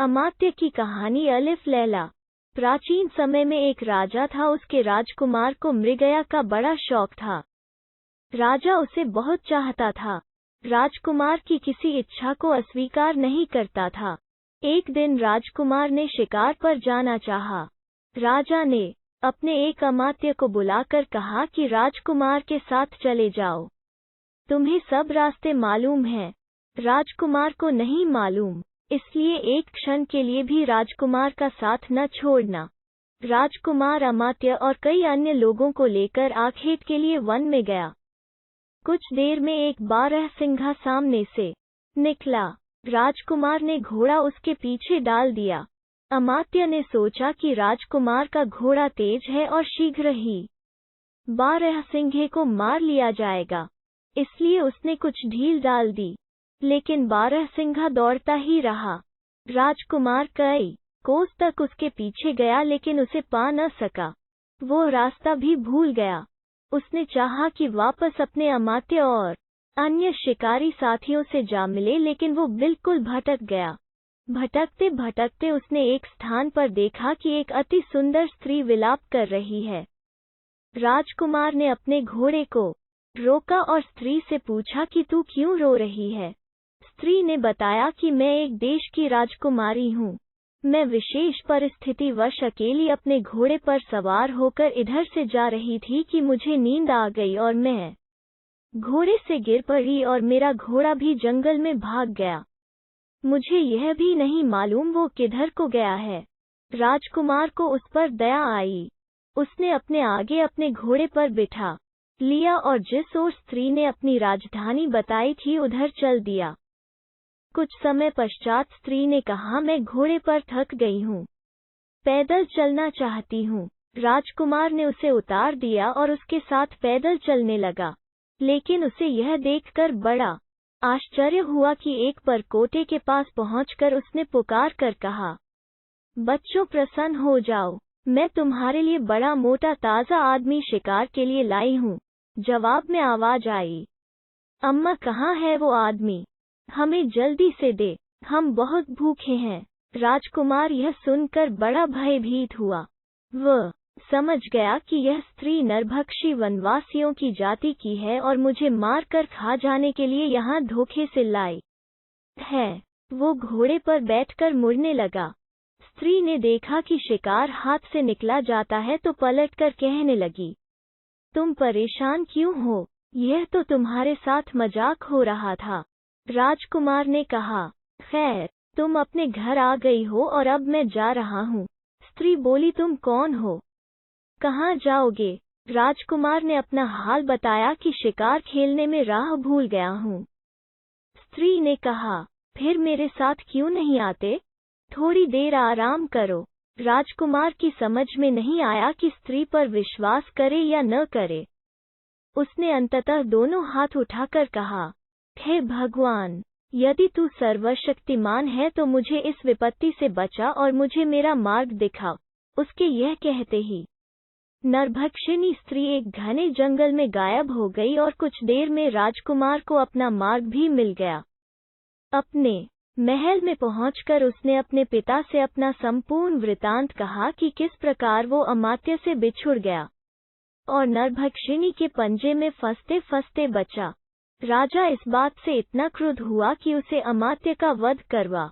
अमात्य की कहानी अलिफ लैला। प्राचीन समय में एक राजा था। उसके राजकुमार को मृगया का बड़ा शौक था। राजा उसे बहुत चाहता था। राजकुमार की किसी इच्छा को अस्वीकार नहीं करता था। एक दिन राजकुमार ने शिकार पर जाना चाहा। राजा ने अपने एक अमात्य को बुलाकर कहा कि राजकुमार के साथ चले जाओ। तुम्हें सब रास्ते मालूम हैं। राजकुमार को नहीं मालूम, इसलिए एक क्षण के लिए भी राजकुमार का साथ न छोड़ना। राजकुमार अमात्य और कई अन्य लोगों को लेकर आखेट के लिए वन में गया। कुछ देर में एक बारहसिंघा सामने से निकला। राजकुमार ने घोड़ा उसके पीछे डाल दिया। अमात्य ने सोचा कि राजकुमार का घोड़ा तेज है और शीघ्र ही बारहसिंघे को मार लिया जाएगा, इसलिए उसने कुछ ढील डाल दी। लेकिन बारहसिंघा दौड़ता ही रहा। राजकुमार कई कोस तक उसके पीछे गया, लेकिन उसे पा न सका। वो रास्ता भी भूल गया। उसने चाहा कि वापस अपने अमात्य और अन्य शिकारी साथियों से जा मिले, लेकिन वो बिल्कुल भटक गया। भटकते भटकते उसने एक स्थान पर देखा कि एक अति सुंदर स्त्री विलाप कर रही है। राजकुमार ने अपने घोड़े को रोका और स्त्री से पूछा कि तू क्यों रो रही है। स्त्री ने बताया कि मैं एक देश की राजकुमारी हूँ। मैं विशेष परिस्थितिवश अकेली अपने घोड़े पर सवार होकर इधर से जा रही थी कि मुझे नींद आ गई और मैं घोड़े से गिर पड़ी और मेरा घोड़ा भी जंगल में भाग गया। मुझे यह भी नहीं मालूम वो किधर को गया है। राजकुमार को उस पर दया आई। उसने अपने आगे अपने घोड़े पर बिठा लिया और जिस ओर स्त्री ने अपनी राजधानी बताई थी उधर चल दिया। कुछ समय पश्चात स्त्री ने कहा, मैं घोड़े पर थक गई हूँ, पैदल चलना चाहती हूँ। राजकुमार ने उसे उतार दिया और उसके साथ पैदल चलने लगा। लेकिन उसे यह देखकर बड़ा आश्चर्य हुआ कि एक परकोटे के पास पहुंचकर उसने पुकार कर कहा, बच्चों प्रसन्न हो जाओ, मैं तुम्हारे लिए बड़ा मोटा ताज़ा आदमी शिकार के लिए लाई हूँ। जवाब में आवाज आई, अम्मा कहाँ है वो आदमी, हमें जल्दी से दे, हम बहुत भूखे हैं। राजकुमार यह सुनकर बड़ा भयभीत हुआ। वह समझ गया कि यह स्त्री नरभक्षी वनवासियों की जाति की है और मुझे मार कर खा जाने के लिए यहाँ धोखे से लाई है। वो घोड़े पर बैठकर मुड़ने लगा। स्त्री ने देखा कि शिकार हाथ से निकला जाता है तो पलटकर कहने लगी, तुम परेशान क्यों हो, यह तो तुम्हारे साथ मजाक हो रहा था। राजकुमार ने कहा, खैर तुम अपने घर आ गई हो और अब मैं जा रहा हूँ। स्त्री बोली, तुम कौन हो, कहाँ जाओगे? राजकुमार ने अपना हाल बताया कि शिकार खेलने में राह भूल गया हूँ। स्त्री ने कहा, फिर मेरे साथ क्यों नहीं आते? थोड़ी देर आराम करो। राजकुमार की समझ में नहीं आया कि स्त्री पर विश्वास करे या न करे। उसने अंततः दोनों हाथ उठाकर कहा, हे भगवान, यदि तू सर्वशक्तिमान है तो मुझे इस विपत्ति से बचा और मुझे मेरा मार्ग दिखा। उसके यह कहते ही नरभक्षिणी स्त्री एक घने जंगल में गायब हो गई और कुछ देर में राजकुमार को अपना मार्ग भी मिल गया। अपने महल में पहुंचकर उसने अपने पिता से अपना संपूर्ण वृतांत कहा कि किस प्रकार वो अमात्य से बिछुड़ गया और नरभक्षिणी के पंजे में फंसते फंसते बचा। राजा इस बात से इतना क्रुद्ध हुआ कि उसे अमात्य का वध करवा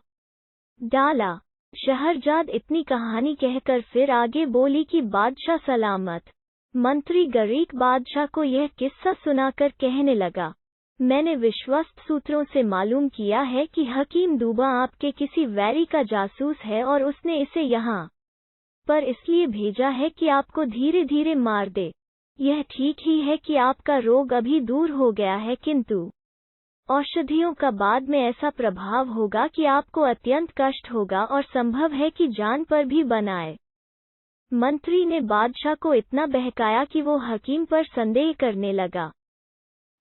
डाला। शहरजाद इतनी कहानी कहकर फिर आगे बोली कि बादशाह सलामत। मंत्री गरीक बादशाह को यह किस्सा सुनाकर कहने लगा, मैंने विश्वस्त सूत्रों से मालूम किया है कि हकीम दूबा आपके किसी वैरी का जासूस है और उसने इसे यहाँ पर इसलिए भेजा है कि आपको धीरे धीरे मार दे। यह ठीक ही है कि आपका रोग अभी दूर हो गया है, किंतु औषधियों का बाद में ऐसा प्रभाव होगा कि आपको अत्यंत कष्ट होगा और संभव है कि जान पर भी बनाए। मंत्री ने बादशाह को इतना बहकाया कि वो हकीम पर संदेह करने लगा।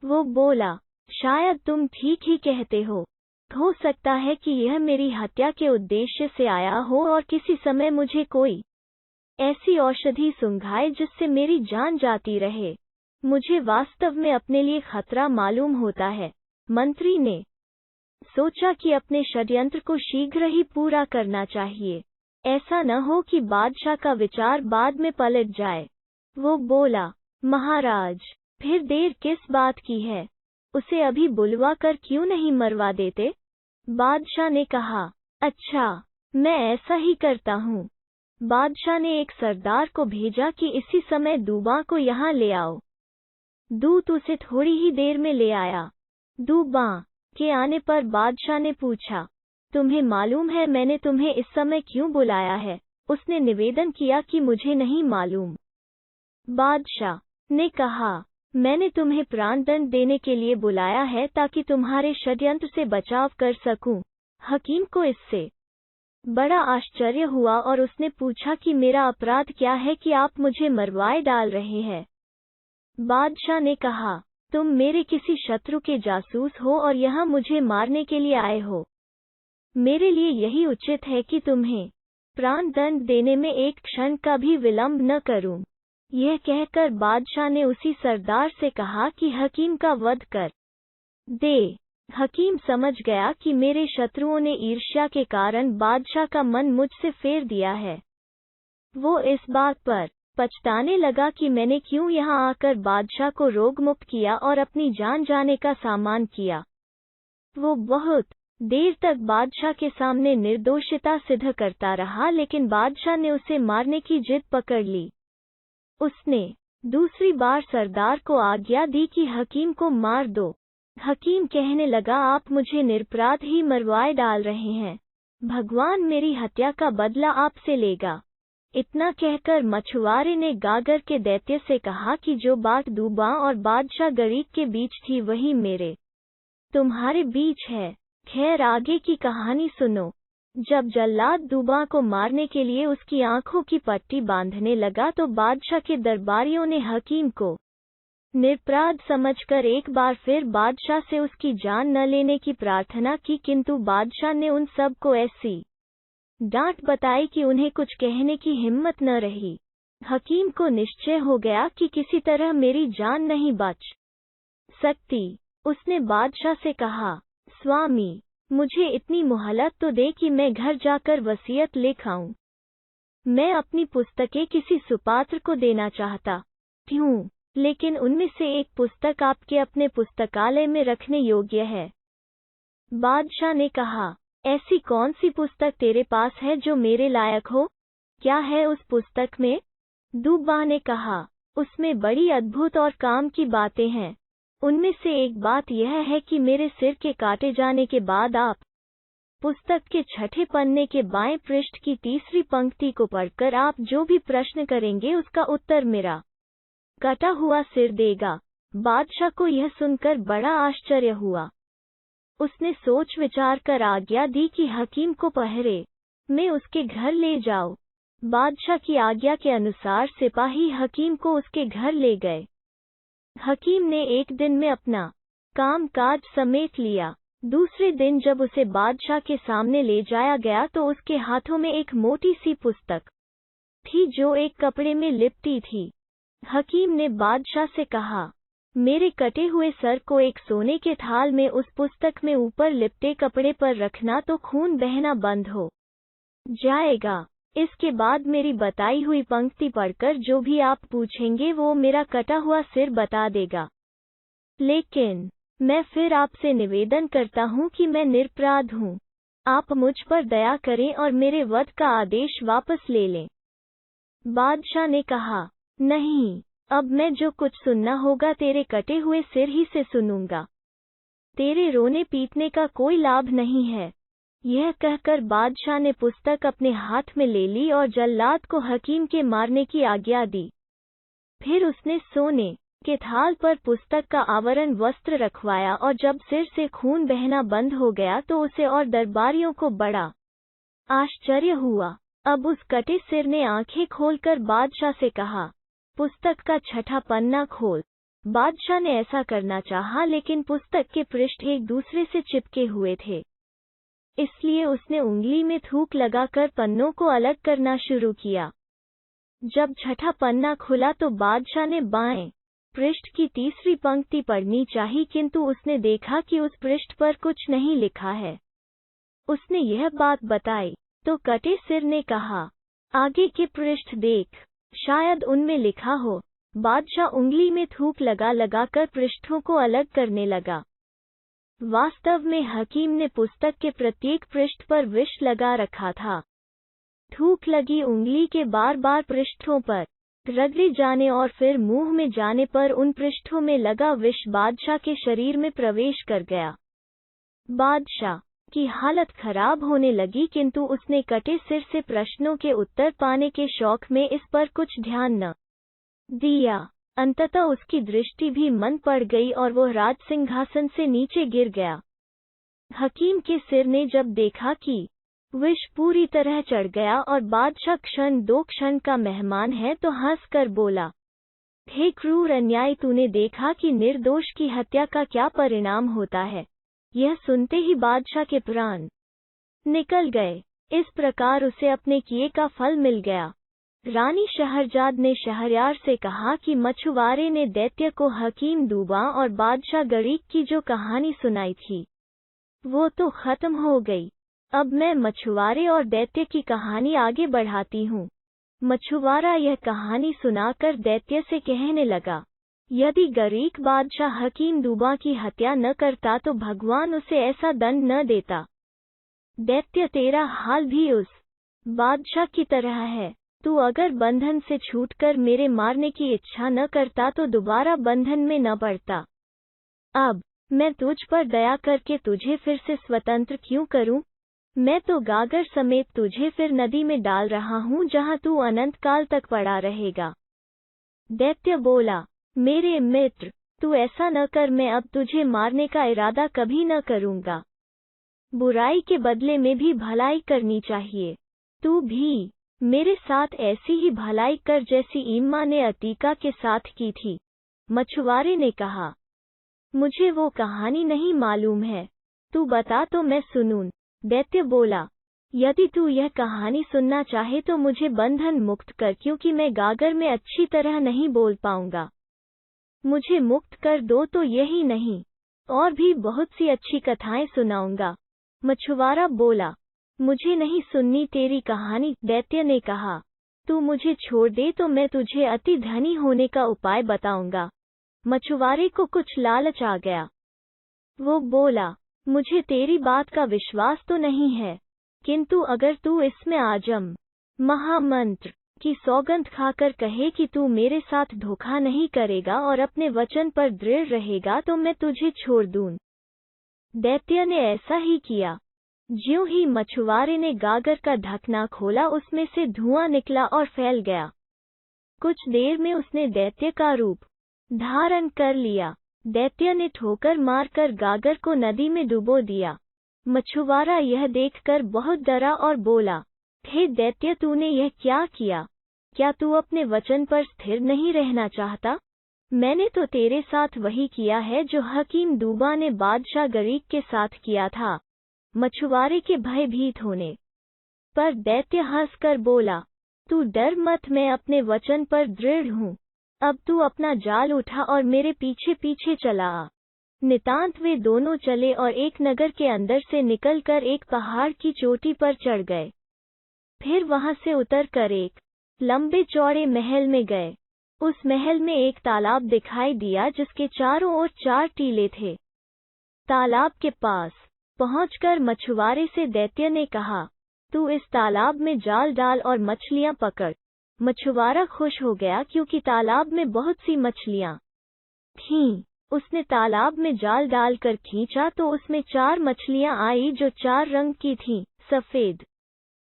वो बोला, शायद तुम ठीक ही कहते हो सकता है कि यह मेरी हत्या के उद्देश्य से आया हो और किसी समय मुझे कोई ऐसी औषधि सूंघाए जिससे मेरी जान जाती रहे। मुझे वास्तव में अपने लिए खतरा मालूम होता है। मंत्री ने सोचा कि अपने षड्यंत्र को शीघ्र ही पूरा करना चाहिए, ऐसा न हो कि बादशाह का विचार बाद में पलट जाए। वो बोला, महाराज, फिर देर किस बात की है? उसे अभी बुलवा कर क्यों नहीं मरवा देते? बादशाह ने कहा, अच्छा, मैं ऐसा ही करता हूँ। बादशाह ने एक सरदार को भेजा कि इसी समय दूबा को यहाँ ले आओ। दूत उसे थोड़ी ही देर में ले आया। दूबा के आने पर बादशाह ने पूछा, तुम्हें मालूम है मैंने तुम्हें इस समय क्यों बुलाया है? उसने निवेदन किया कि मुझे नहीं मालूम। बादशाह ने कहा, मैंने तुम्हें प्राणदंड देने के लिए बुलाया है ताकि तुम्हारे षड्यंत्र से बचाव कर सकूं। हकीम को इससे बड़ा आश्चर्य हुआ और उसने पूछा कि मेरा अपराध क्या है कि आप मुझे मरवाए डाल रहे हैं? बादशाह ने कहा, तुम मेरे किसी शत्रु के जासूस हो और यहाँ मुझे मारने के लिए आए हो। मेरे लिए यही उचित है कि तुम्हें प्राणदंड देने में एक क्षण का भी विलंब न करूं। यह कहकर बादशाह ने उसी सरदार से कहा कि हकीम का वध कर दे। हकीम समझ गया कि मेरे शत्रुओं ने ईर्ष्या के कारण बादशाह का मन मुझसे फेर दिया है। वो इस बात पर पछताने लगा कि मैंने क्यों यहाँ आकर बादशाह को रोग मुक्त किया और अपनी जान जाने का सामान किया। वो बहुत देर तक बादशाह के सामने निर्दोषिता सिद्ध करता रहा, लेकिन बादशाह ने उसे मारने की जिद पकड़ ली। उसने दूसरी बार सरदार को आज्ञा दी कि हकीम को मार दो। हकीम कहने लगा, आप मुझे निरपराध ही मरवाए डाल रहे हैं। भगवान मेरी हत्या का बदला आपसे लेगा। इतना कहकर मछुआरे ने गागर के दैत्य से कहा कि जो बात दूबा और बादशाह गरीब के बीच थी वही मेरे तुम्हारे बीच है। खैर, आगे की कहानी सुनो। जब जल्लाद दूबा को मारने के लिए उसकी आंखों की पट्टी बांधने लगा तो बादशाह के दरबारियों ने हकीम को निरपराध समझकर एक बार फिर बादशाह से उसकी जान न लेने की प्रार्थना की, किंतु बादशाह ने उन सब को ऐसी डांट बताई कि उन्हें कुछ कहने की हिम्मत न रही। हकीम को निश्चय हो गया कि किसी तरह मेरी जान नहीं बच सकती। उसने बादशाह से कहा, स्वामी, मुझे इतनी मोहलत तो दे कि मैं घर जाकर वसीयत लिख आऊं। मैं अपनी पुस्तकें किसी सुपात्र को देना चाहता हूँ, लेकिन उनमें से एक पुस्तक आपके अपने पुस्तकालय में रखने योग्य है। बादशाह ने कहा, ऐसी कौन सी पुस्तक तेरे पास है जो मेरे लायक हो? क्या है उस पुस्तक में? दूबा ने कहा, उसमें बड़ी अद्भुत और काम की बातें हैं। उनमें से एक बात यह है कि मेरे सिर के काटे जाने के बाद आप पुस्तक के छठे पन्ने के बाएं पृष्ठ की तीसरी पंक्ति को पढ़कर आप जो भी प्रश्न करेंगे उसका उत्तर मेरा कटा हुआ सिर देगा। बादशाह को यह सुनकर बड़ा आश्चर्य हुआ। उसने सोच विचार कर आज्ञा दी कि हकीम को पहरे में उसके घर ले जाओ। बादशाह की आज्ञा के अनुसार सिपाही हकीम को उसके घर ले गए। हकीम ने एक दिन में अपना काम काज समेट लिया। दूसरे दिन जब उसे बादशाह के सामने ले जाया गया तो उसके हाथों में एक मोटी सी पुस्तक थी जो एक कपड़े में लिपटी थी। हकीम ने बादशाह से कहा, मेरे कटे हुए सर को एक सोने के थाल में उस पुस्तक में ऊपर लिपटे कपड़े पर रखना तो खून बहना बंद हो जाएगा। इसके बाद मेरी बताई हुई पंक्ति पढ़कर जो भी आप पूछेंगे वो मेरा कटा हुआ सिर बता देगा। लेकिन मैं फिर आपसे निवेदन करता हूँ कि मैं निरपराध हूँ। आप मुझ पर दया करें और मेरे वध का आदेश वापस ले लें। बादशाह ने कहा, नहीं, अब मैं जो कुछ सुनना होगा तेरे कटे हुए सिर ही से सुनूंगा। तेरे रोने पीटने का कोई लाभ नहीं है। यह कहकर बादशाह ने पुस्तक अपने हाथ में ले ली और जल्लाद को हकीम के मारने की आज्ञा दी। फिर उसने सोने के थाल पर पुस्तक का आवरण वस्त्र रखवाया और जब सिर से खून बहना बंद हो गया तो उसे और दरबारियों को बड़ा आश्चर्य हुआ। अब उस कटे सिर ने आंखें खोलकर बादशाह से कहा, पुस्तक का छठा पन्ना खोल। बादशाह ने ऐसा करना चाहा, लेकिन पुस्तक के पृष्ठ एक दूसरे से चिपके हुए थे, इसलिए उसने उंगली में थूक लगाकर पन्नों को अलग करना शुरू किया। जब छठा पन्ना खुला तो बादशाह ने बाएं पृष्ठ की तीसरी पंक्ति पढ़नी चाहिए, किंतु उसने देखा कि उस पृष्ठ पर कुछ नहीं लिखा है। उसने यह बात बताई तो कटे सिर ने कहा, आगे के पृष्ठ देख, शायद उनमें लिखा हो। बादशाह उंगली में थूक लगा लगाकर पृष्ठों को अलग करने लगा। वास्तव में हकीम ने पुस्तक के प्रत्येक पृष्ठ पर विष लगा रखा था। थूक लगी उंगली के बार बार पृष्ठों पर रगड़े जाने और फिर मुंह में जाने पर उन पृष्ठों में लगा विष बादशाह के शरीर में प्रवेश कर गया। बादशाह की हालत खराब होने लगी, किंतु उसने कटे सिर से प्रश्नों के उत्तर पाने के शौक में इस पर कुछ ध्यान न दिया। अंततः उसकी दृष्टि भी मंद पड़ गई और वो राज सिंहासन से नीचे गिर गया। हकीम के सिर ने जब देखा कि विष पूरी तरह चढ़ गया और बादशाह क्षण दो क्षण का मेहमान है, तो हंसकर बोला, हे क्रूर अन्याय, तूने देखा कि निर्दोष की हत्या का क्या परिणाम होता है। यह सुनते ही बादशाह के प्राण निकल गए। इस प्रकार उसे अपने किए का फल मिल गया। रानी शहरजाद ने शहरयार से कहा कि मछुआरे ने दैत्य को हकीम दूबा और बादशाह गरीक की जो कहानी सुनाई थी वो तो खत्म हो गई। अब मैं मछुआरे और दैत्य की कहानी आगे बढ़ाती हूँ। मछुआरा यह कहानी सुनाकर दैत्य से कहने लगा, यदि गरीक बादशाह हकीम दूबा की हत्या न करता तो भगवान उसे ऐसा दंड न देता। दैत्य, तेरा हाल भी उस बादशाह की तरह है। तू अगर बंधन से छूटकर मेरे मारने की इच्छा न करता तो दोबारा बंधन में न पड़ता। अब मैं तुझ पर दया करके तुझे फिर से स्वतंत्र क्यों करूं? मैं तो गागर समेत तुझे फिर नदी में डाल रहा हूं, जहां तू अनंत काल तक पड़ा रहेगा। दैत्य बोला, मेरे मित्र, तू ऐसा न कर, मैं अब तुझे मारने का इरादा कभी न करूंगा। बुराई के बदले में भी भलाई करनी चाहिए। तू भी मेरे साथ ऐसी ही भलाई कर जैसी ईम्मा ने अतीका के साथ की थी। मछुआरे ने कहा, मुझे वो कहानी नहीं मालूम है, तू बता तो मैं सुनूं। दैत्य बोला, यदि तू यह कहानी सुनना चाहे तो मुझे बंधन मुक्त कर, क्योंकि मैं गागर में अच्छी तरह नहीं बोल पाऊंगा। मुझे मुक्त कर दो तो यही नहीं, और भी बहुत सी अच्छी कथाएं सुनाऊंगा। मछुआरा बोला, मुझे नहीं सुननी तेरी कहानी। दैत्य ने कहा, तू मुझे छोड़ दे तो मैं तुझे अति धनी होने का उपाय बताऊंगा। मछुआरे को कुछ लालच आ गया। वो बोला, मुझे तेरी बात का विश्वास तो नहीं है, किंतु अगर तू इसमें आजम महामंत्र की सौगंध खाकर कहे कि तू मेरे साथ धोखा नहीं करेगा और अपने वचन पर दृढ़ रहेगा तो मैं तुझे छोड़ दूं। दैत्य ने ऐसा ही किया। ज्यों ही मछुआरे ने गागर का ढकना खोला, उसमें से धुआं निकला और फैल गया। कुछ देर में उसने दैत्य का रूप धारण कर लिया। दैत्य ने ठोकर मारकर गागर को नदी में डुबो दिया। मछुआरा यह देखकर बहुत डरा और बोला, हे दैत्य, तूने यह क्या किया? क्या तू अपने वचन पर स्थिर नहीं रहना चाहता? मैंने तो तेरे साथ वही किया है जो हकीम दूबा ने बादशाह गरीक के साथ किया था। मछुआरे के भयभीत होने पर दैत्य हंसकर बोला, तू डर मत, मैं अपने वचन पर दृढ़ हूँ। अब तू अपना जाल उठा और मेरे पीछे पीछे चला आ। नितांत वे दोनों चले और एक नगर के अंदर से निकलकर एक पहाड़ की चोटी पर चढ़ गए। फिर वहां से उतरकर एक लंबे चौड़े महल में गए। उस महल में एक तालाब दिखाई दिया जिसके चारों ओर 4 टीले थे। तालाब के पास पहुंचकर मछुआरे से दैत्य ने कहा, तू इस तालाब में जाल डाल और मछलियां पकड़। मछुआरा खुश हो गया क्योंकि तालाब में बहुत सी मछलियां थीं। उसने तालाब में जाल डालकर खींचा तो उसमें 4 मछलियां आई जो 4 रंग की थीं, सफेद,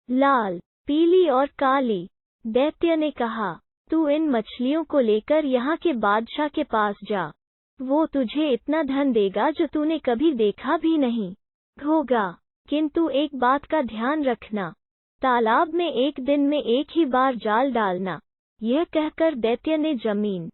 लाल, पीली और काली। दैत्य ने कहा, तू इन मछलियों को लेकर यहाँ के बादशाह के पास जा। वो तुझे इतना धन देगा जो तूने कभी देखा भी नहीं होगा। किंतु एक बात का ध्यान रखना, तालाब में एक दिन में एक ही बार जाल डालना। यह कहकर दैत्य ने जमीन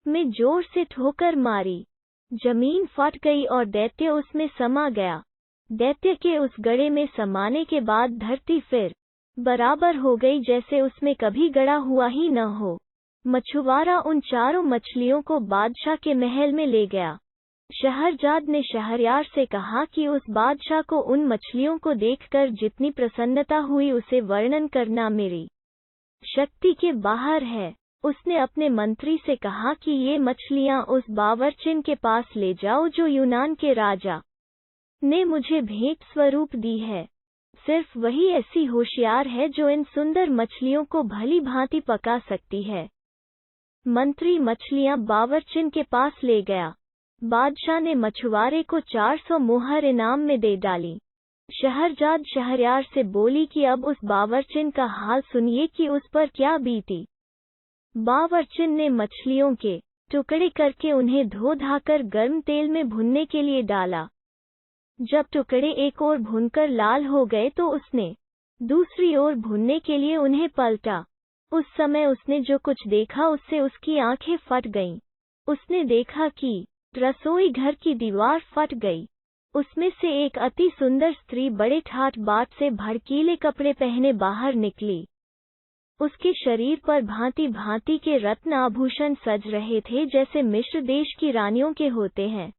में जोर से ठोकर मारी। जमीन फट गई और दैत्य उसमें समा गया। दैत्य के उस गड्ढे में समाने के बाद धरती फिर बराबर हो गई जैसे उसमें कभी गड़ा हुआ ही न हो। मछुआरा उन चारों मछलियों को बादशाह के महल में ले गया। शहरजाद ने शहरयार से कहा कि उस बादशाह को उन मछलियों को देखकर जितनी प्रसन्नता हुई उसे वर्णन करना मेरी शक्ति के बाहर है। उसने अपने मंत्री से कहा कि ये मछलियां उस बावर्चिन के पास ले जाओ जो यूनान के राजा ने मुझे भेंट स्वरूप दी है। सिर्फ वही ऐसी होशियार है जो इन सुंदर मछलियों को भली भांति पका सकती है। मंत्री मछलियां बावर्चिन के पास ले गया। बादशाह ने मछुआरे को 400 मोहर इनाम में दे डाली। शहरजाद शहरयार से बोली कि अब उस बावर्चिन का हाल सुनिए कि उस पर क्या बीती। बावर्चिन ने मछलियों के टुकड़े करके उन्हें धो धाकर गर्म तेल में भुनने के लिए डाला। जब टुकड़े एक ओर भुनकर लाल हो गए तो उसने दूसरी ओर भुनने के लिए उन्हें पलटा। उस समय उसने जो कुछ देखा उससे उसकी आंखें फट गईं। उसने देखा कि रसोई घर की दीवार फट गई। उसमें से एक अति सुंदर स्त्री बड़े ठाठ बाट से भड़कीले कपड़े पहने बाहर निकली। उसके शरीर पर भांति भांति के रत्न आभूषण सज रहे थे जैसे मिस्र देश की रानियों के होते हैं।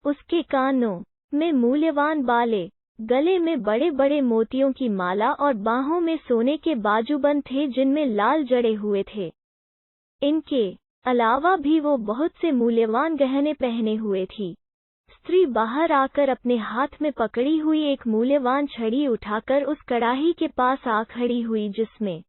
उसके कानों में मूल्यवान बाले, गले में बड़े बड़े मोतियों की माला और बाहों में सोने के बाजूबंद थे जिनमें लाल जड़े हुए थे। इनके अलावा भी वो बहुत से मूल्यवान गहने पहने हुए थी। स्त्री बाहर आकर अपने हाथ में पकड़ी हुई एक मूल्यवान छड़ी उठाकर उस कड़ाही के पास आ खड़ी हुई जिसमें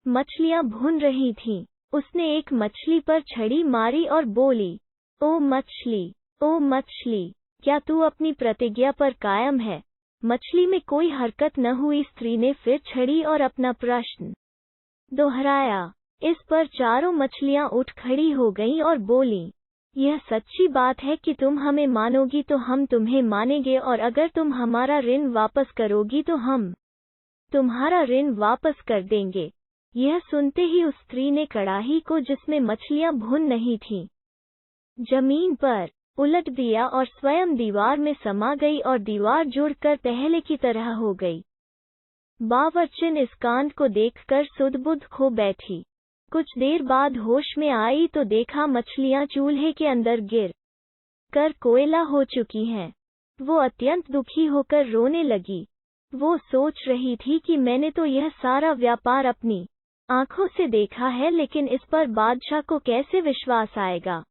मछलियां भून रही थीं। उसने एक मछली पर छड़ी मारी और बोली, ओ मछली, क्या तू अपनी प्रतिज्ञा पर कायम है? मछली में कोई हरकत न हुई। स्त्री ने फिर छड़ी और अपना प्रश्न दोहराया। इस पर चारों मछलियां उठ खड़ी हो गईं और बोलीं, यह सच्ची बात है कि तुम हमें मानोगी तो हम तुम्हें मानेंगे, और अगर तुम हमारा ऋण वापस करोगी तो हम तुम्हारा ऋण वापस कर देंगे। यह सुनते ही उस स्त्री ने कड़ाही को जिसमें मछलियां भुन नहीं थीं जमीन पर उलट दिया और स्वयं दीवार में समा गई और दीवार जुड़कर पहले की तरह हो गई। बावर्चिन इस कांड को देखकर सुध-बुध खो बैठी। कुछ देर बाद होश में आई तो देखा मछलियां चूल्हे के अंदर गिर कर कोयला हो चुकी हैं। वो अत्यंत दुखी होकर रोने लगी। वो सोच रही थी कि मैंने तो यह सारा व्यापार अपनी आंखों से देखा है, लेकिन इस पर बादशाह को कैसे विश्वास आएगा।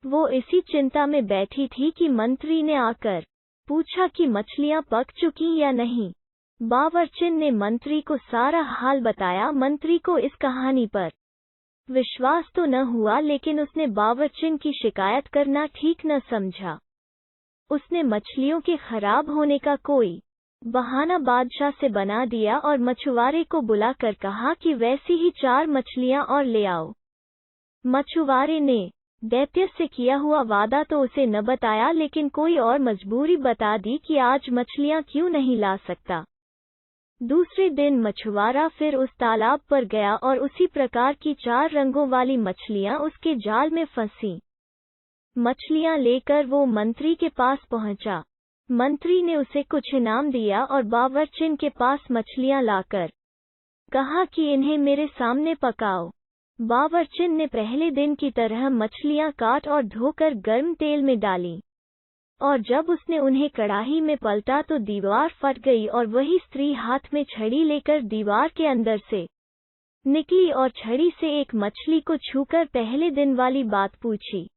वो इसी चिंता में बैठी थी कि मंत्री ने आकर पूछा कि मछलियां पक चुकी या नहीं। बावर्चिन ने मंत्री को सारा हाल बताया। मंत्री को इस कहानी पर विश्वास तो न हुआ, लेकिन उसने बावर्चिन की शिकायत करना ठीक न समझा। उसने मछलियों के खराब होने का कोई बहाना बादशाह से बना दिया और मछुआरे को बुलाकर कहा कि वैसी ही 4 मछलियां और ले आओ। मछुआरे ने दैत्य से किया हुआ वादा तो उसे न बताया, लेकिन कोई और मजबूरी बता दी कि आज मछलियां क्यों नहीं ला सकता। दूसरे दिन मछुआरा फिर उस तालाब पर गया और उसी प्रकार की 4 रंगों वाली मछलियां उसके जाल में फंसी। मछलियां लेकर वो मंत्री के पास पहुंचा। मंत्री ने उसे कुछ इनाम दिया और बावर्चिन के पास मछलियां लाकर कहा कि इन्हें मेरे सामने पकाओ। बावर्चिन ने पहले दिन की तरह मछलियां काट और धोकर गर्म तेल में डाली, और जब उसने उन्हें कड़ाही में पलटा तो दीवार फट गई और वही स्त्री हाथ में छड़ी लेकर दीवार के अंदर से निकली और छड़ी से एक मछली को छूकर पहले दिन वाली बात पूछी।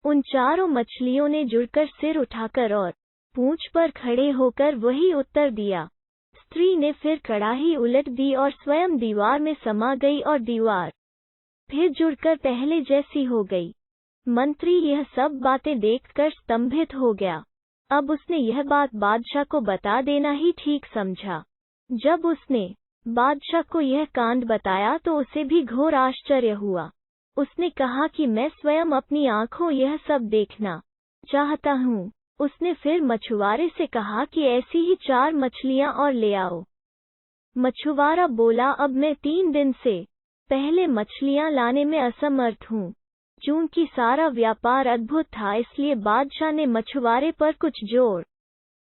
उन चारों मछलियों ने जुड़कर सिर उठाकर और पूंछ पर खड़े होकर वही उत्तर दिया। स्त्री ने फिर कड़ाही उलट दी और स्वयं दीवार में समा गई और दीवार फिर जुड़कर पहले जैसी हो गई। मंत्री यह सब बातें देखकर स्तंभित हो गया। अब उसने यह बात बादशाह को बता देना ही ठीक समझा। जब उसने बादशाह को यह कांड बताया तो उसे भी घोर आश्चर्य हुआ। उसने कहा कि मैं स्वयं अपनी आंखों यह सब देखना चाहता हूँ। उसने फिर मछुआरे से कहा कि ऐसी ही 4 मछलियां और ले आओ। मछुआरा बोला, अब मैं 3 दिन से पहले मछलियां लाने में असमर्थ हूँ। चूंकि सारा व्यापार अद्भुत था, इसलिए बादशाह ने मछुआरे पर कुछ जोर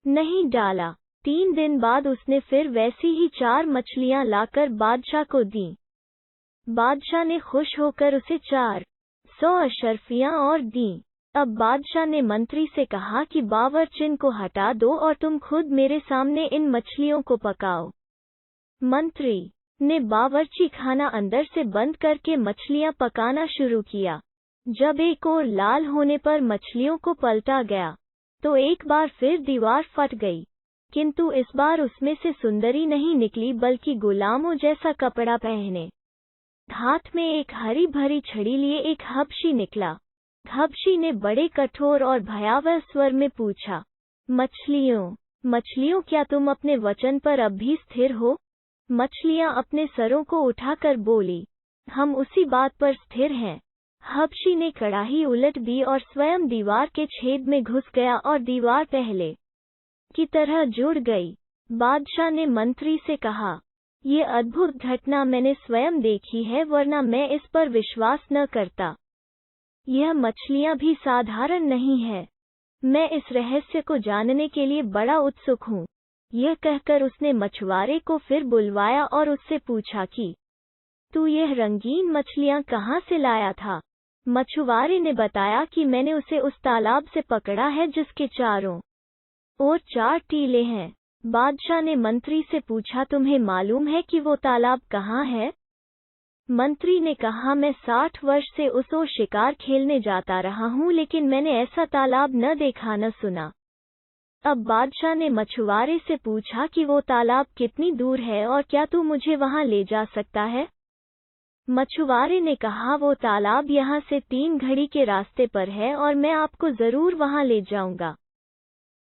नहीं डाला। 3 दिन बाद उसने फिर वैसी ही 4 मछलियां लाकर बादशाह को दी। बादशाह ने खुश होकर उसे 400 अशर्फियां और दीं। अब बादशाह ने मंत्री से कहा कि बावर्चिन को हटा दो और तुम खुद मेरे सामने इन मछलियों को पकाओ। मंत्री ने बावर्ची खाना अंदर से बंद करके मछलियां पकाना शुरू किया। जब एक और लाल होने पर मछलियों को पलटा गया तो एक बार फिर दीवार फट गई, किंतु इस बार उसमें से सुंदरी नहीं निकली बल्कि गुलामों जैसा कपड़ा पहने हाथ में एक हरी भरी छड़ी लिए एक हबशी निकला। हबशी ने बड़े कठोर और भयावह स्वर में पूछा, मछलियों क्या तुम अपने वचन पर अब भी स्थिर हो? मछलियां अपने सरों को उठाकर बोली, हम उसी बात पर स्थिर हैं। हबशी ने कड़ाही उलट दी और स्वयं दीवार के छेद में घुस गया और दीवार पहले की तरह जुड़ गई। बादशाह ने मंत्री से कहा, ये अद्भुत घटना मैंने स्वयं देखी है, वरना मैं इस पर विश्वास न करता। यह मछलियां भी साधारण नहीं है। मैं इस रहस्य को जानने के लिए बड़ा उत्सुक हूँ। यह कहकर उसने मछुआरे को फिर बुलवाया और उससे पूछा कि तू यह रंगीन मछलियां कहाँ से लाया था? मछुआरे ने बताया कि मैंने उसे उस तालाब से पकड़ा है जिसके चारों ओर 4 टीले हैं। बादशाह ने मंत्री से पूछा, तुम्हें मालूम है कि वो तालाब कहाँ है? मंत्री ने कहा, मैं 60 वर्ष से उस ओर शिकार खेलने जाता रहा हूँ, लेकिन मैंने ऐसा तालाब न देखा न सुना। अब बादशाह ने मछुआरे से पूछा कि वो तालाब कितनी दूर है और क्या तू मुझे वहां ले जा सकता है? मछुआरे ने कहा, वो तालाब यहाँ से 3 घड़ी के रास्ते पर है और मैं आपको जरूर वहां ले जाऊंगा।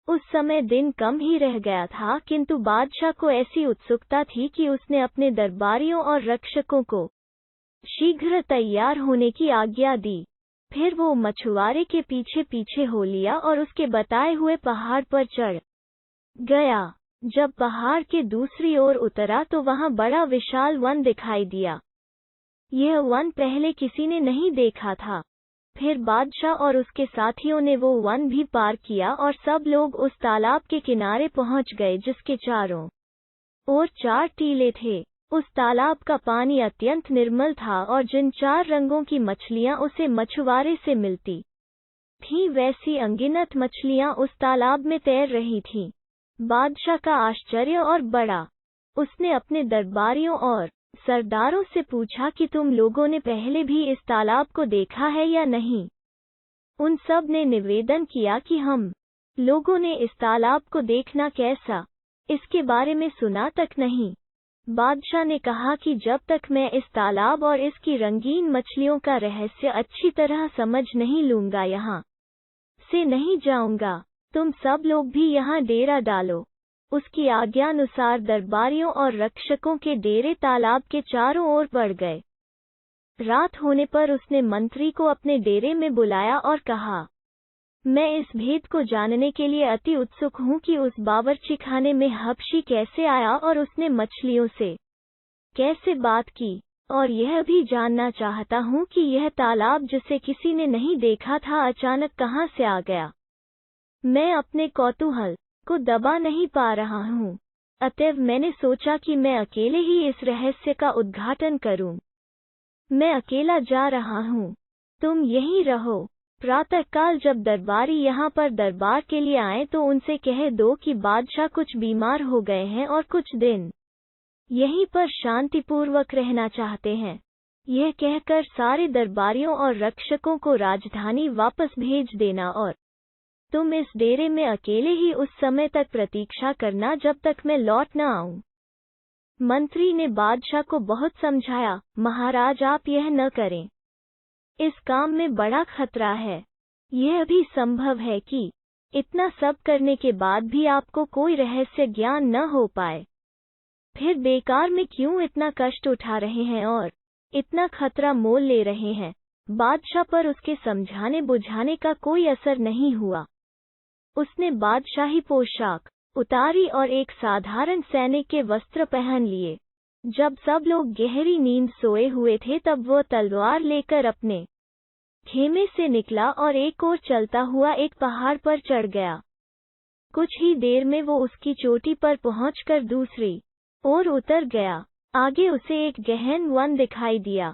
उस समय दिन कम ही रह गया था, किंतु बादशाह को ऐसी उत्सुकता थी कि उसने अपने दरबारियों और रक्षकों को शीघ्र तैयार होने की आज्ञा दी। फिर वो मछुआरे के पीछे पीछे हो लिया और उसके बताए हुए पहाड़ पर चढ़ गया। जब पहाड़ के दूसरी ओर उतरा तो वहां बड़ा विशाल वन दिखाई दिया। यह वन पहले किसी ने नहीं देखा था। फिर बादशाह और उसके साथियों ने वो वन भी पार किया और सब लोग उस तालाब के किनारे पहुंच गए जिसके चारों ओर 4 टीले थे। उस तालाब का पानी अत्यंत निर्मल था और जिन 4 रंगों की मछलियां उसे मछुआरे से मिलती थीं, वैसी अनगिनत मछलियां उस तालाब में तैर रही थीं। बादशाह का आश्चर्य और बढ़ा। उसने अपने दरबारियों और सरदारों से पूछा कि तुम लोगों ने पहले भी इस तालाब को देखा है या नहीं? उन सब ने निवेदन किया कि हम लोगों ने इस तालाब को देखना कैसा, इसके बारे में सुना तक नहीं। बादशाह ने कहा कि जब तक मैं इस तालाब और इसकी रंगीन मछलियों का रहस्य अच्छी तरह समझ नहीं लूंगा यहाँ से नहीं जाऊंगा। तुम सब लोग भी यहाँ डेरा डालो। उसकी आज्ञानुसार दरबारियों और रक्षकों के डेरे तालाब के चारों ओर बढ़ गए। रात होने पर उसने मंत्री को अपने डेरे में बुलाया और कहा, मैं इस भेद को जानने के लिए अति उत्सुक हूँ कि उस बावर्चीखाने में हबशी कैसे आया और उसने मछलियों से कैसे बात की, और यह भी जानना चाहता हूँ कि यह तालाब जिसे किसी ने नहीं देखा था अचानक कहाँ से आ गया। मैं अपने कौतूहल को दबा नहीं पा रहा हूँ, अतएव मैंने सोचा कि मैं अकेले ही इस रहस्य का उद्घाटन करूं। मैं अकेला जा रहा हूँ, तुम यहीं रहो। प्रातःकाल जब दरबारी यहाँ पर दरबार के लिए आए तो उनसे कह दो कि बादशाह कुछ बीमार हो गए हैं और कुछ दिन यहीं पर शांतिपूर्वक रहना चाहते हैं। यह कहकर सारे दरबारियों और रक्षकों को राजधानी वापस भेज देना और तुम इस डेरे में अकेले ही उस समय तक प्रतीक्षा करना जब तक मैं लौट न आऊं। मंत्री ने बादशाह को बहुत समझाया, महाराज आप यह न करें, इस काम में बड़ा खतरा है। यह भी संभव है कि इतना सब करने के बाद भी आपको कोई रहस्य ज्ञान न हो पाए। फिर बेकार में क्यों इतना कष्ट उठा रहे हैं और इतना खतरा मोल ले रहे हैं। बादशाह पर उसके समझाने बुझाने का कोई असर नहीं हुआ। उसने बादशाही पोशाक उतारी और एक साधारण सैनिक के वस्त्र पहन लिए। जब सब लोग गहरी नींद सोए हुए थे तब वह तलवार लेकर अपने खेमे से निकला और एक ओर चलता हुआ एक पहाड़ पर चढ़ गया। कुछ ही देर में वो उसकी चोटी पर पहुंचकर दूसरी ओर उतर गया। आगे उसे एक गहन वन दिखाई दिया।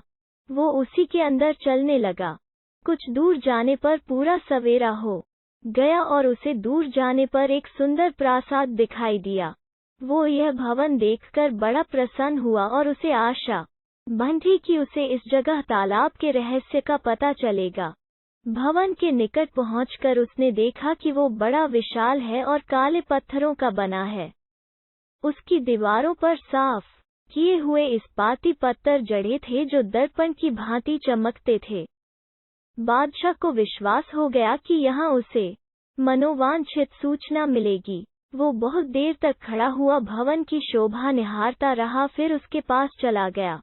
वो उसी के अंदर चलने लगा। कुछ दूर जाने पर पूरा सवेरा हो गया और उसे दूर जाने पर एक सुंदर प्रासाद दिखाई दिया। वो यह भवन देखकर बड़ा प्रसन्न हुआ और उसे आशा बंधी कि उसे इस जगह तालाब के रहस्य का पता चलेगा। भवन के निकट पहुंचकर उसने देखा कि वो बड़ा विशाल है और काले पत्थरों का बना है। उसकी दीवारों पर साफ किए हुए इस्पाती पत्थर जड़े थे जो दर्पण की भांति चमकते थे। बादशाह को विश्वास हो गया कि यहाँ उसे मनोवांछित सूचना मिलेगी। वो बहुत देर तक खड़ा हुआ भवन की शोभा निहारता रहा, फिर उसके पास चला गया।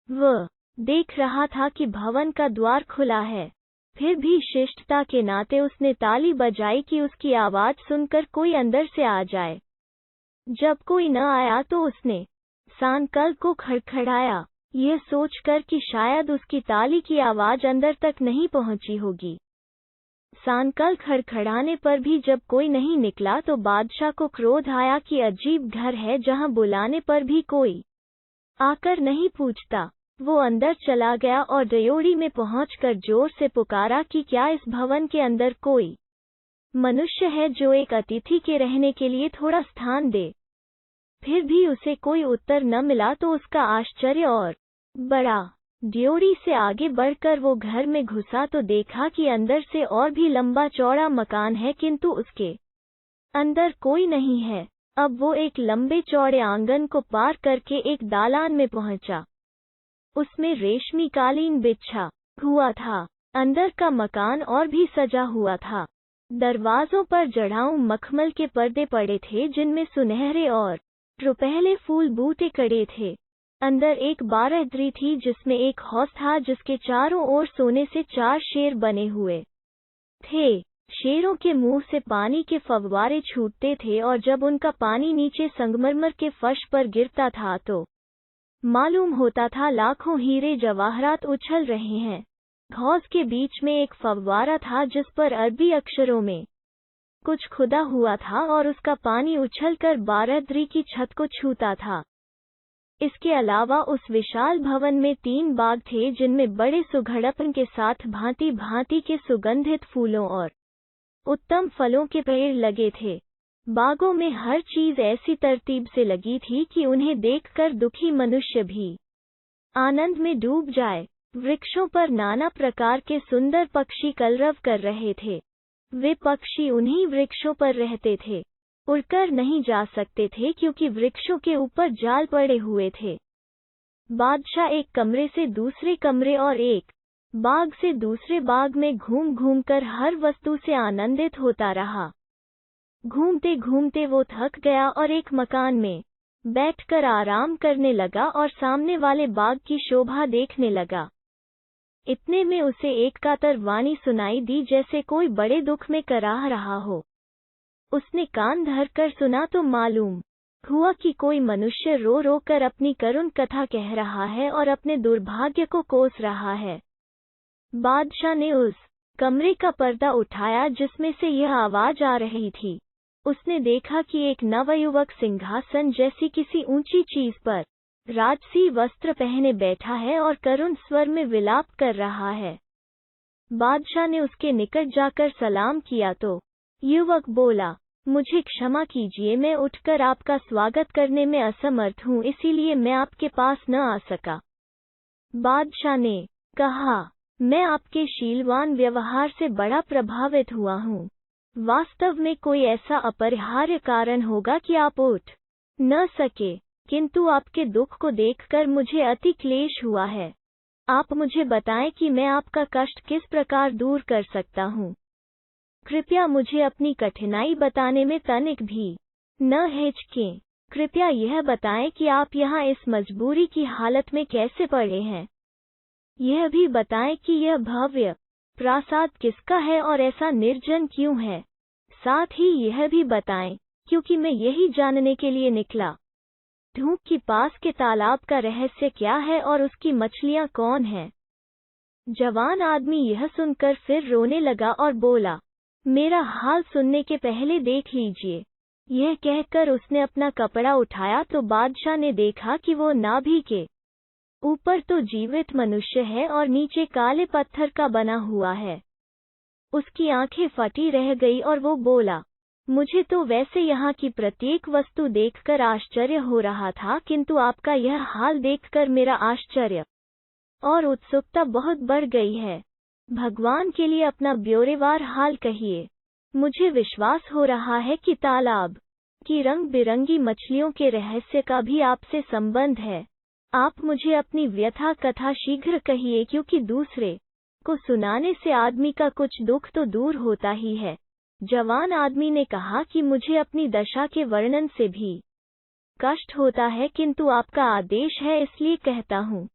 वह देख रहा था कि भवन का द्वार खुला है। फिर भी शिष्टता के नाते उसने ताली बजाई कि उसकी आवाज सुनकर कोई अंदर से आ जाए। जब कोई न आया तो उसने सांकल को खड़खड़ाया, यह सोचकर कि शायद उसकी ताली की आवाज अंदर तक नहीं पहुंची होगी। सांकल खड़खड़ाने पर भी जब कोई नहीं निकला तो बादशाह को क्रोध आया कि अजीब घर है जहां बुलाने पर भी कोई आकर नहीं पूछता। वो अंदर चला गया और ड्योढ़ी में पहुंचकर जोर से पुकारा कि क्या इस भवन के अंदर कोई मनुष्य है जो एक अतिथि के रहने के लिए थोड़ा स्थान दे। फिर भी उसे कोई उत्तर न मिला तो उसका आश्चर्य और बढ़ा। ड्योढ़ी से आगे बढ़कर वो घर में घुसा तो देखा कि अंदर से और भी लंबा चौड़ा मकान है, किंतु उसके अंदर कोई नहीं है। अब वो एक लंबे चौड़े आंगन को पार करके एक दालान में पहुंचा। उसमें रेशमी कालीन बिछा हुआ था। अंदर का मकान और भी सजा हुआ था। दरवाजों पर जड़ाऊ मखमल के पर्दे पड़े थे जिनमें सुनहरे और रुपहले फूल बूटे कड़े थे। अंदर एक बारहद्री थी जिसमें एक हौज था जिसके चारों ओर सोने से 4 शेर बने हुए थे। शेरों के मुंह से पानी के फव्वारे छूटते थे और जब उनका पानी नीचे संगमरमर के फर्श पर गिरता था तो मालूम होता था लाखों हीरे जवाहरात उछल रहे हैं। हौज के बीच में एक फव्वारा था जिस पर अरबी अक्षरों में कुछ खुदा हुआ था और उसका पानी उछलकर बारहद्री की छत को छूता था। इसके अलावा उस विशाल भवन में 3 बाग थे जिनमें बड़े सुघड़पन के साथ भांति भांति के सुगंधित फूलों और उत्तम फलों के पेड़ लगे थे। बागों में हर चीज ऐसी तरतीब से लगी थी कि उन्हें देखकर दुखी मनुष्य भी आनंद में डूब जाए। वृक्षों पर नाना प्रकार के सुंदर पक्षी कलरव कर रहे थे। वे पक्षी उन्हीं वृक्षों पर रहते थे। उड़कर नहीं जा सकते थे क्योंकि वृक्षों के ऊपर जाल पड़े हुए थे। बादशाह एक कमरे से दूसरे कमरे और एक बाग से दूसरे बाग में घूम घूमकर हर वस्तु से आनंदित होता रहा। घूमते घूमते वो थक गया और एक मकान में बैठकर आराम करने लगा और सामने वाले बाग की शोभा देखने लगा। इतने में उसे एक कातर वाणी सुनाई दी जैसे कोई बड़े दुख में कराह रहा हो। उसने कान धरकर सुना तो मालूम हुआ कि कोई मनुष्य रो रो कर अपनी करुण कथा कह रहा है और अपने दुर्भाग्य को कोस रहा है। बादशाह ने उस कमरे का पर्दा उठाया जिसमें से यह आवाज आ रही थी। उसने देखा कि एक नवयुवक सिंहासन जैसी किसी ऊंची चीज पर राजसी वस्त्र पहने बैठा है और करुण स्वर में विलाप कर रहा है। बादशाह ने उसके निकट जाकर सलाम किया तो युवक बोला, मुझे क्षमा कीजिए, मैं उठकर आपका स्वागत करने में असमर्थ हूँ, इसीलिए मैं आपके पास न आ सका। बादशाह ने कहा, मैं आपके शीलवान व्यवहार से बड़ा प्रभावित हुआ हूँ। वास्तव में कोई ऐसा अपरिहार्य कारण होगा कि आप उठ न सके, किंतु आपके दुख को देखकर मुझे अति क्लेश हुआ है। आप मुझे बताएं कि मैं आपका कष्ट किस प्रकार दूर कर सकता हूँ। कृपया मुझे अपनी कठिनाई बताने में तनिक भी न हिचकें। कृपया यह बताएं कि आप यहाँ इस मजबूरी की हालत में कैसे पड़े हैं। यह भी बताएं कि यह भव्य प्रासाद किसका है और ऐसा निर्जन क्यों है। साथ ही यह भी बताएं, क्योंकि मैं यही जानने के लिए निकला हूँ कि पास के तालाब का रहस्य क्या है और उसकी मछलियाँ कौन हैं। जवान आदमी यह सुनकर फिर रोने लगा और बोला, मेरा हाल सुनने के पहले देख लीजिए, यह कहकर उसने अपना कपड़ा उठाया तो बादशाह ने देखा कि वो नाभि के ऊपर तो जीवित मनुष्य है और नीचे काले पत्थर का बना हुआ है। उसकी आंखें फटी रह गई और वो बोला, मुझे तो वैसे यहाँ की प्रत्येक वस्तु देखकर आश्चर्य हो रहा था, किंतु आपका यह हाल देखकर मेरा आश्चर्य और उत्सुकता बहुत बढ़ गई है। भगवान के लिए अपना ब्यौरेवार हाल कहिए। मुझे विश्वास हो रहा है कि तालाब की रंग बिरंगी मछलियों के रहस्य का भी आपसे संबंध है। आप मुझे अपनी व्यथा कथा शीघ्र कहिए, क्योंकि दूसरे को सुनाने से आदमी का कुछ दुख तो दूर होता ही है। जवान आदमी ने कहा कि मुझे अपनी दशा के वर्णन से भी कष्ट होता है, किंतु आपका आदेश है इसलिए कहता हूँ।